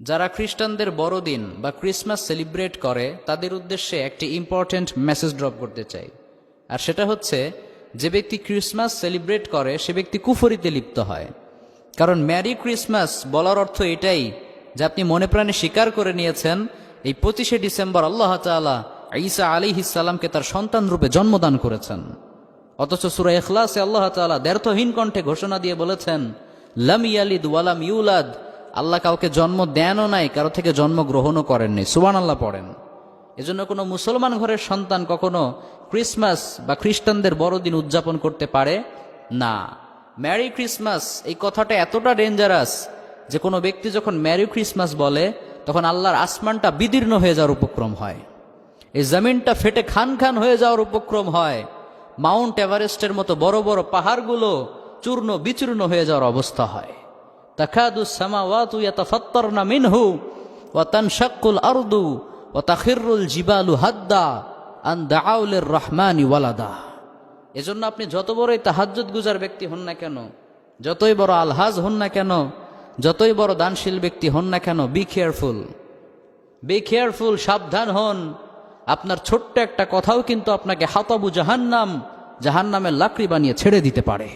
যারা খ্রিস্টানদের বড়দিন বা ক্রিসমাস সেলিব্রেট করে তাদের উদ্দেশ্যে একটি ইম্পর্ট্যান্ট মেসেজ ড্রপ করতে চাই। আর সেটা হচ্ছে, যে ব্যক্তি ক্রিসমাস সেলিব্রেট করে সে ব্যক্তি কুফরিতে লিপ্ত হয়। কারণ ম্যারি ক্রিসমাস বলার অর্থ এটাই যে আপনি মনে প্রাণে স্বীকার করে নিয়েছেন এই 25শে ডিসেম্বর আল্লাহ তাআলা ঈসা আলাইহিস সালামকে তার সন্তান রূপে জন্মদান করেছেন। অথচ সূরা ইখলাসে আল্লাহ তাআলা দ্ব্যর্থহীন কণ্ঠে ঘোষণা দিয়ে বলেছেন, লাম ইয়ালিদ ওয়ালাম ইউলাদ, আল্লাহ কাউকে জন্ম দেনও নাই, কারো থেকে জন্মগ্রহণও করেননি। সুবহানাল্লাহ পড়েন। এজন্য কোনো মুসলমান ঘরের সন্তান কখনো ক্রিসমাস বা খ্রিস্টানদের বড়দিন উদযাপন করতে পারে না। ম্যারি ক্রিসমাস এই কথাটা এতটা ডেঞ্জারাস যে কোনো ব্যক্তি যখন ম্যারি ক্রিসমাস বলে তখন আল্লাহর আসমানটা বিদীর্ণ হয়ে যাওয়ার উপক্রম হয়, এই জমিনটা ফেটে খান খান হয়ে যাওয়ার উপক্রম হয়, মাউন্ট এভারেস্টের মতো বড় বড় পাহাড়গুলো চূর্ণ বিচূর্ণ হয়ে যাওয়ার অবস্থা হয়। তাকাদু সামাওয়াতু ইয়াতাফাত্তারনা মিনহু ওয়া তানশাক্কুল আরদু ওয়া তাখিরুল জিবালু হাদ্দা আন দাআউ লির রহমানি ওয়ালাদা। এজন্য আপনি যত বড়ই তাহাজ্জুদ গুজার ব্যক্তি হন না কেন, যতই বড় আলহাজ হন না কেন, যতই বড় দানশীল ব্যক্তি হন না কেন, বি কেয়ারফুল, সাবধান হন। আপনার ছোট্ট একটা কথাও কিন্তু আপনাকে হাতাবু জাহান্নামের লাকড়ি বানিয়ে ছেড়ে দিতে পারে।